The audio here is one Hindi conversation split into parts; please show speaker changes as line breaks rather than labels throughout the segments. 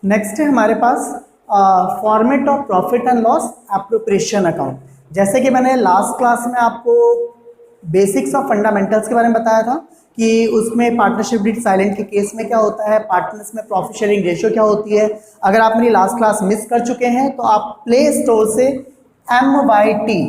नेक्स्ट है हमारे पास format of profit and loss appropriation account. जैसे कि मैंने लास्ट क्लास में आपको बेसिक्स ऑफ फंडामेंटल्स के बारे में बताया था कि उसमें पार्टनरशिप डीड साइलेंट के केस में क्या होता है, पार्टनर्स में प्रॉफिट शेयरिंग रेशियो क्या होती है। अगर आप मेरी लास्ट क्लास मिस कर चुके हैं तो आप प्ले स्टोर से MYT,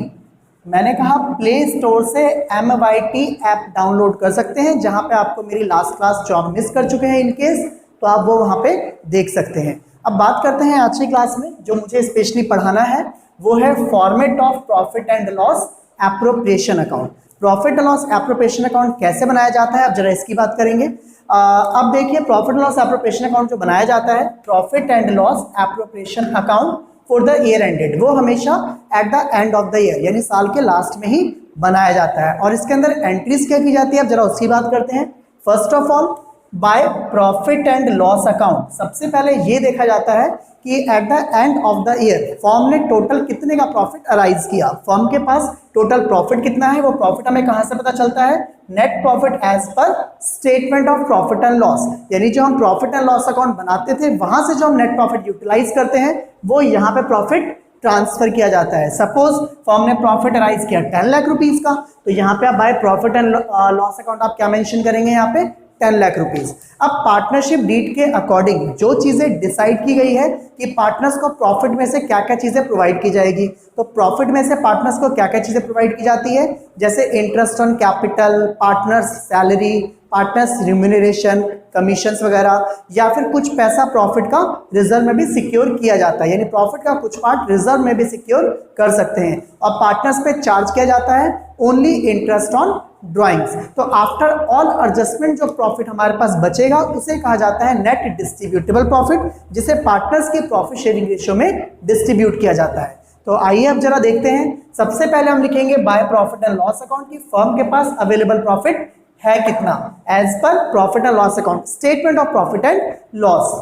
मैंने कहा प्ले स्टोर से MYT ऐप डाउनलोड कर सकते हैं, जहां पे आपको मेरी लास्ट क्लास जो आप मिस कर चुके हैं इन केस, तो आप वो वहां पे देख सकते हैं। अब बात करते हैं आज की क्लास में जो मुझे स्पेशली पढ़ाना है, वो है format of profit and loss appropriation account. Profit and loss appropriation account कैसे बनाया जाता है, अब जरा इसकी बात करेंगे। अब देखिए, profit and loss appropriation account जो बनाया जाता है, profit and loss appropriation account for the year ended, वो हमेशा at the end of the year यानी साल के लास्ट में ही बनाया जाता है। और इसके अंदर एंट्रीज क्या की जाती है, अब जरा उसकी बात करते हैं। First of all, bye profit and loss account, सबसे पहले ये देखा जाता है कि at the end of the year firm ने टोटल कितने का प्रॉफिट अराइज किया, फर्म के पास टोटल प्रॉफिट कितना है। वो प्रॉफिट हमें कहां से पता चलता है, net profit as per statement of profit and loss, यानी जो हम प्रॉफिट एंड लॉस अकाउंट बनाते थे वहां से जो हम नेट प्रॉफिट यूटिलाइज करते हैं वो यहाँ पे प्रॉफिट ट्रांसफर किया जाता है। सपोज फर्म ने प्रॉफिट अराइज किया 10 लाख रुपीज का, तो यहाँ पे आप bye profit and loss account आप क्या मेंशन करेंगे, यहाँ पे 10 लाख रुपीज। अब पार्टनरशिप डीड के अकॉर्डिंग जो चीजें डिसाइड की गई है कि पार्टनर्स को प्रॉफिट में से क्या क्या चीजें प्रोवाइड की जाएगी, तो प्रॉफिट में से पार्टनर्स को क्या क्या चीजें प्रोवाइड की जाती है, जैसे interest on capital, partners salary, partners remuneration, commissions वगैरह, या फिर कुछ पैसा प्रॉफिट का रिजर्व में भी सिक्योर किया जाता है, यानी प्रॉफिट का कुछ पार्ट रिजर्व में भी सिक्योर कर सकते हैं। और पार्टनर्स पे चार्ज किया जाता है ओनली इंटरेस्ट ऑन ड्राइंग्स। तो आफ्टर ऑल एडजस्टमेंट जो प्रॉफिट हमारे पास बचेगा उसे कहा जाता है नेट डिस्ट्रीब्यूटेबल प्रॉफिट, जिसे पार्टनर्स के प्रॉफिट शेयरिंग रेशियो में डिस्ट्रीब्यूट किया जाता है। तो आइए अब जरा देखते हैं। सबसे पहले हम लिखेंगे by profit and loss account की फर्म के पास अवेलेबल प्रॉफिट है कितना as per profit and loss account, statement of profit and loss.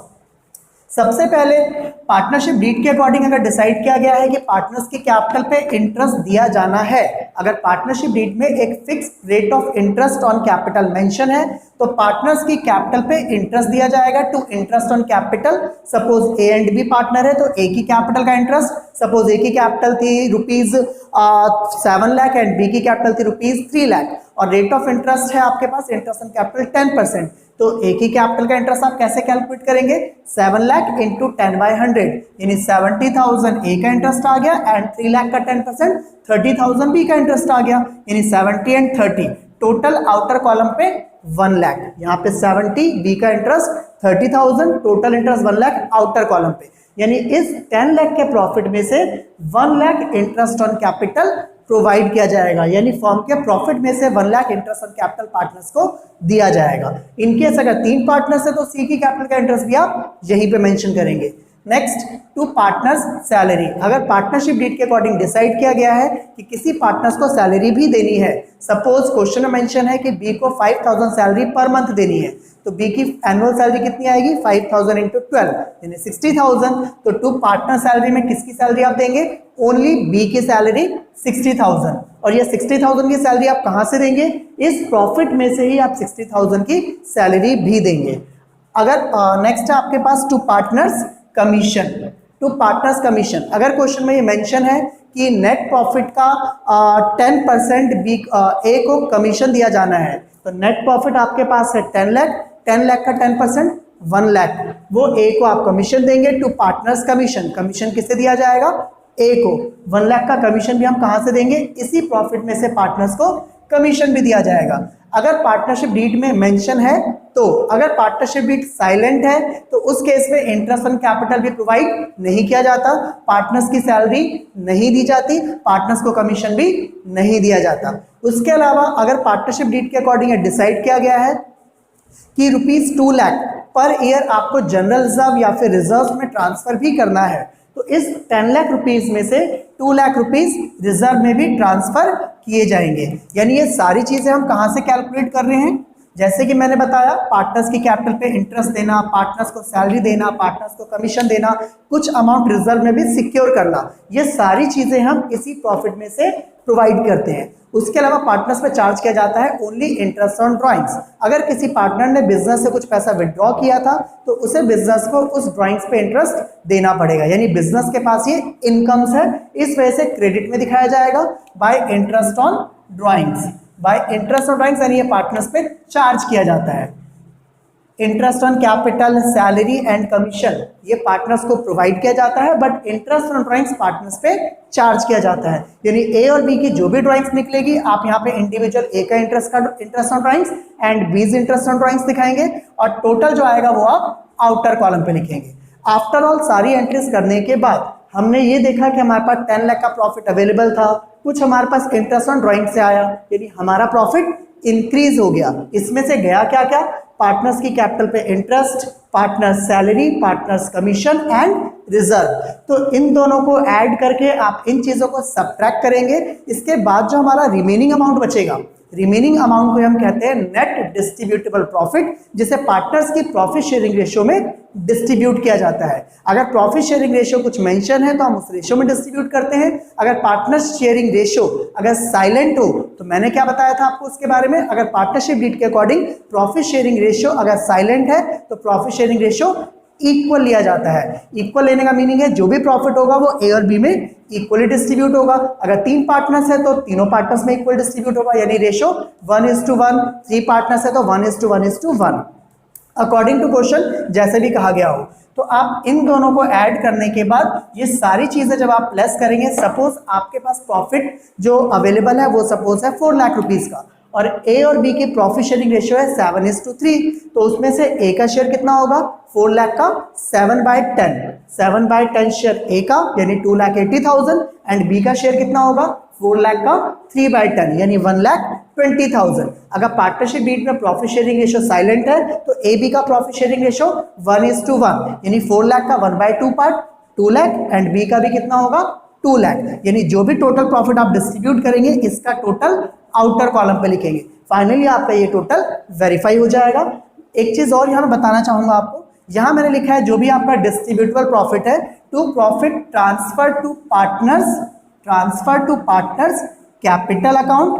सबसे पहले पार्टनरशिप डीड के अकॉर्डिंग अगर डिसाइड किया गया है कि पार्टनर्स के कैपिटल पे इंटरेस्ट दिया जाना है, अगर पार्टनरशिप डीड में एक fix rate of interest on capital mention है, तो पार्टनर्स की कैपिटल पे इंटरेस्ट दिया जाएगा to interest on capital. Suppose A and B partner है तो ए की कैपिटल का इंटरेस्ट, सपोज ए की कैपिटल थी रुपीज 7 लाख एंड बी की कैपिटल थी रुपीज 3 लाख, और रेट ऑफ इंटरेस्ट है आपके पास इंटरेस्ट ऑन कैपिटल 10%, तो ए की कैपिटल का इंटरेस्ट आप कैसे कैलकुलेट करेंगे, 7 लाख इंटू 10/100, यानी 70,000 ए का इंटरेस्ट आ गया एंड 3 लाख का 10% 30,000 बी का इंटरेस्ट आ गया, यानी 70 एंड 30, टोटल आउटर कॉलम पे 1 लाख, यहाँ पे 70 बी का interest 30,000, total interest 1 lakh outer column पे, यानी इस 10 लाख के प्रॉफिट में से 1 lakh interest on capital provide किया जाएगा, यानी फर्म के प्रॉफिट में से 1 lakh interest on capital partners को दिया जाएगा। इनकेस अगर 3 पार्टनर्स है तो सी की कैपिटल का इंटरेस्ट भी आप यहीं पे मेंशन करेंगे। नेक्स्ट, टू पार्टनर्स सैलरी, अगर पार्टनरशिप डीड के अकॉर्डिंग डिसाइड किया गया है कि किसी पार्टनर्स को सैलरी भी देनी है, सपोज क्वेश्चन में मेंशन है कि बी को 5,000 सैलरी पर मंथ देनी है, तो बी की एनुअल सैलरी कितनी आएगी, 5,000 इंटू 12 यानी 60,000, तो टू पार्टनर सैलरी में किसकी सैलरी आप देंगे, ओनली बी की सैलरी 60,000, और ये 60,000 की सैलरी आप कहां से देंगे, इस प्रॉफिट में से ही आप 60,000 की सैलरी भी देंगे। अगर नेक्स्ट है आपके पास two partners commission, two partners commission, अगर क्वेश्चन में ये मेंशन है कि नेट प्रॉफिट का 10% बी ए को कमीशन दिया जाना है, तो नेट प्रॉफिट आपके पास है 10 लाख, 10 लाख का 10% 1 लाख, वो ए को आप कमीशन देंगे टू पार्टनर्स कमीशन। कमीशन किससे दिया जाएगा, ए को। 1 लाख का कमीशन भी हम कहां से देंगे, इसी प्रॉफिट में से पार्टनर्स को कमीशन भी दिया जाएगा। अगर पार्टनरशिप डीड में मेंशन है तो, अगर पार्टनरशिप डीड साइलेंट है तो उस केस में इंटरेस्ट ऑन कैपिटल भी प्रोवाइड नहीं किया जाता, पार्टनर्स की सैलरी नहीं दी जाती, पार्टनर्स को कमीशन भी नहीं दिया जाता। उसके अलावा अगर पार्टनरशिप डीड के अकॉर्डिंग डिसाइड किया गया है कि रुपीज 2 लाख पर ईयर आपको जनरल रिजर्व या फिर रिजर्व में ट्रांसफर भी करना है, तो इस 10 लाख रुपीज में से 2 लाख रुपीज रिजर्व में भी ट्रांसफर किए जाएंगे। यानी ये सारी चीजें हम कहां से कैलकुलेट कर रहे हैं, जैसे कि मैंने बताया पार्टनर्स की कैपिटल पे इंटरेस्ट देना, पार्टनर्स को सैलरी देना, पार्टनर्स को कमीशन देना, कुछ अमाउंट रिजर्व में भी सिक्योर करना, ये सारी चीजें हम इसी प्रॉफिट में से प्रोवाइड करते हैं। उसके अलावा पार्टनर्स पे चार्ज किया जाता है ओनली इंटरेस्ट ऑन ड्राइंग्स। अगर किसी पार्टनर ने बिजनेस से कुछ पैसा विड्रॉ किया था तो उसे बिजनेस को उस ड्राइंग्स पे इंटरेस्ट देना पड़ेगा, यानी बिजनेस के पास ये इनकम्स है, इस वजह से क्रेडिट में दिखाया जाएगा bye interest on drawings. Bye interest on drawings यानी ये पार्टनर्स पे चार्ज किया जाता है। Interest on capital, salary and commission ये पार्टनर्स को प्रोवाइड किया जाता है, but interest on drawings partners पे चार्ज किया जाता है। यानी ए और बी की जो भी ड्राइंग्स निकलेगी आप यहाँ पे इंडिविजुअल ए का interest on drawings and B interest on drawings दिखाएंगे और टोटल जो आएगा वो आप आउटर कॉलम पे लिखेंगे। आफ्टर ऑल सारी एंट्रीज करने के बाद हमने ये देखा कि हमारे पास 10 लाख का प्रॉफिट अवेलेबल था, कुछ हमारे पास इंटरेस्ट ऑन ड्राइंग से आया, यानी हमारा प्रॉफिट इंक्रीज हो गया। इसमें से गया क्या क्या? पार्टनर्स की कैपिटल पे interest, partners salary, partners commission and reserve. तो इन दोनों को ऐड करके आप इन चीजों को सब्ट्रैक्ट करेंगे। इसके बाद जो हमारा रिमेनिंग अमाउंट बचेगा, रिमेनिंग अमाउंट को हम कहते हैं नेट डिस्ट्रीब्यूटेबल प्रॉफिट, जिसे पार्टनर्स की प्रॉफिट शेयरिंग रेशियो में डिस्ट्रीब्यूट किया जाता है। अगर प्रॉफिट शेयरिंग रेशियो कुछ मेंशन है तो हम उस रेशियो में डिस्ट्रीब्यूट करते हैं। अगर पार्टनर्स शेयरिंग रेशियो अगर साइलेंट हो तो मैंने क्या बताया था आपको उसके बारे में, अगर पार्टनरशिप डीड के अकॉर्डिंग प्रॉफिट शेयरिंग रेशियो अगर साइलेंट है तो प्रॉफिट शेयरिंग रेशियो इक्वल लिया जाता है। इक्वल लेने का मीनिंग है जो भी प्रॉफिट होगा वो ए और बी में इक्वली डिस्ट्रीब्यूट होगा। अगर 3 पार्टनर्स है तो तीनों पार्टनर्स में इक्वल डिस्ट्रीब्यूट होगा, यानी रेशियो 1:1। 3 पार्टनर्स है तो 1:1:1 अकॉर्डिंग टू क्वेश्चन जैसे भी कहा गया हो। तो आप इन दोनों को ऐड करने के बाद ये सारी चीजें जब आप प्लस करेंगे, सपोज आपके पास प्रॉफिट जो अवेलेबल है वो सपोज है 4 लाख रुपीज का और ए और बी की प्रॉफिट शेयरिंग रेशियो है 7:3, तो उसमें से ए का शेयर कितना होगा? 4 लाख का 7/10, 7/10 शेयर ए का यानी 2,80,000 एंड बी का शेयर कितना होगा? 4 लाख का 3/10 यानी 1,20,000। अगर पार्टनरशिप डीड में प्रॉफिट शेयरिंग रेशियो साइलेंट है तो ए बी का प्रॉफिट शेयरिंग रेशियो 1:1 यानी 4 लाख का 1/2 पार्ट 2 लाख एंड बी का भी कितना होगा? 2 लाख, यानी जो भी टोटल प्रॉफिट आप डिस्ट्रीब्यूट करेंगे इसका टोटल आउटर कॉलम पे लिखेंगे। फाइनली आपका ये टोटल वेरीफाई हो जाएगा। एक चीज और यहाँ बताना चाहूंगा आपको, यहाँ मैंने लिखा है जो भी आपका डिस्ट्रीब्यूटेबल प्रॉफिट है to profit transfer to partners capital account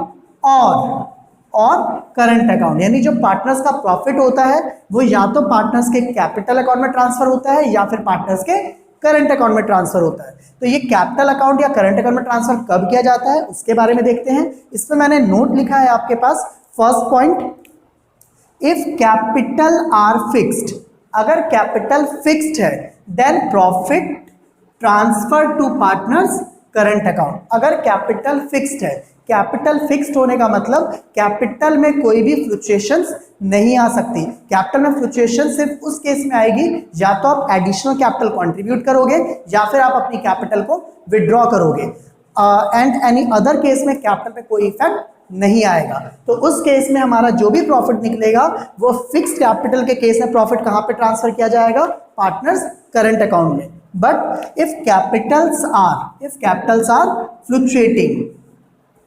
और करंट अकाउंट, यानी जो पार्टनर्स का प्रॉफिट होता है वो या तो पार्टनर्स के कैपिटल अकाउंट में ट्रांसफर होता है या फिर पार्टनर्स के करंट अकाउंट में ट्रांसफर होता है। तो ये कैपिटल अकाउंट या करंट अकाउंट में ट्रांसफर कब किया जाता है उसके बारे में देखते हैं। इसमें मैंने नोट लिखा है आपके पास, first point, if capital are fixed, अगर कैपिटल फिक्स्ड है then profit transfer to partners current account. अगर कैपिटल फिक्स्ड है, कैपिटल फिक्स्ड होने का मतलब कैपिटल में कोई भी फ्लक्चुएशंस नहीं आ सकती। कैपिटल में फ्लक्चुएशन सिर्फ उस केस में आएगी या तो आप एडिशनल कैपिटल कंट्रीब्यूट करोगे या फिर आप अपनी कैपिटल को विड्रॉ करोगे, एंड एनी अदर केस में कैपिटल पे कोई इफेक्ट नहीं आएगा। तो उस केस में हमारा जो भी प्रॉफिट निकलेगा वो फिक्स्ड कैपिटल के केस में प्रॉफिट कहाँ पे ट्रांसफर किया जाएगा? पार्टनर्स करंट अकाउंट में। But if capitals are fluctuating,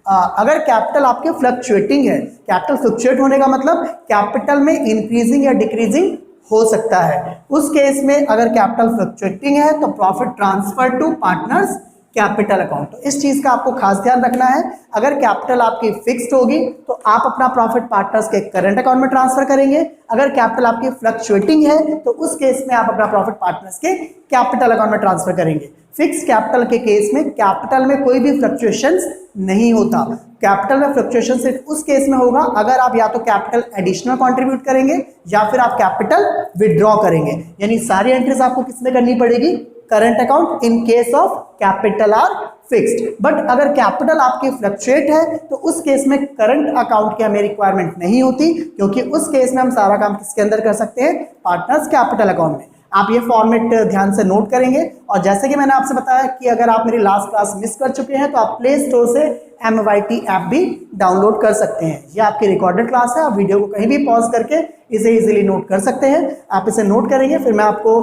अगर कैपिटल आपके फ्लक्चुएटिंग है, कैपिटल फ्लक्चुएट होने का मतलब कैपिटल में इंक्रीजिंग या डिक्रीजिंग हो सकता है। उस केस में अगर कैपिटल फ्लक्चुएटिंग है तो profit transfer to partners capital account. तो इस चीज का आपको खास ध्यान रखना है, अगर कैपिटल आपकी फिक्स्ड होगी तो आप अपना प्रॉफिट पार्टनर्स के करंट अकाउंट में ट्रांसफर करेंगे। अगर कैपिटल आपकी फ्लक्चुएटिंग है तो उस केस में आप अपना प्रॉफिट पार्टनर्स के कैपिटल अकाउंट में ट्रांसफर करेंगे। फिक्स कैपिटल के केस में कैपिटल में कोई भी फ्लक्चुएशंस नहीं होता। कैपिटल में फ्लक्चुएशन सिर्फ उस केस में होगा अगर आप या तो कैपिटल एडिशनल कंट्रीब्यूट करेंगे या फिर आप कैपिटल विड्रॉ करेंगे। यानी सारी एंट्रीज आपको किसमें करनी पड़ेगी? Current account in case of capital are fixed. But अगर कैपिटल आपकी फ्लक्चुएट है तो उस केस में करंट अकाउंट की हमें रिक्वायरमेंट नहीं होती, क्योंकि उस केस में हम सारा काम किसके अंदर कर सकते हैं? पार्टनर्स कैपिटल अकाउंट में। आप ये फॉर्मेट ध्यान से नोट करेंगे। और जैसे कि मैंने आपसे बताया कि अगर आप मेरी लास्ट क्लास मिस कर चुके हैं तो आप प्ले स्टोर से MYT ऐप भी डाउनलोड कर सकते हैं। ये आपकी रिकॉर्डेड क्लास है, आप वीडियो को कहीं भी पॉज करके इसे इजीली नोट कर सकते हैं। आप इसे नोट करेंगे, फिर मैं आपको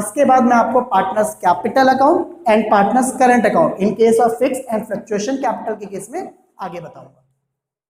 इसके बाद मैं आपको partners capital account and partners current account in case of fix and fluctuation capital के केस में आगे बताऊंगा।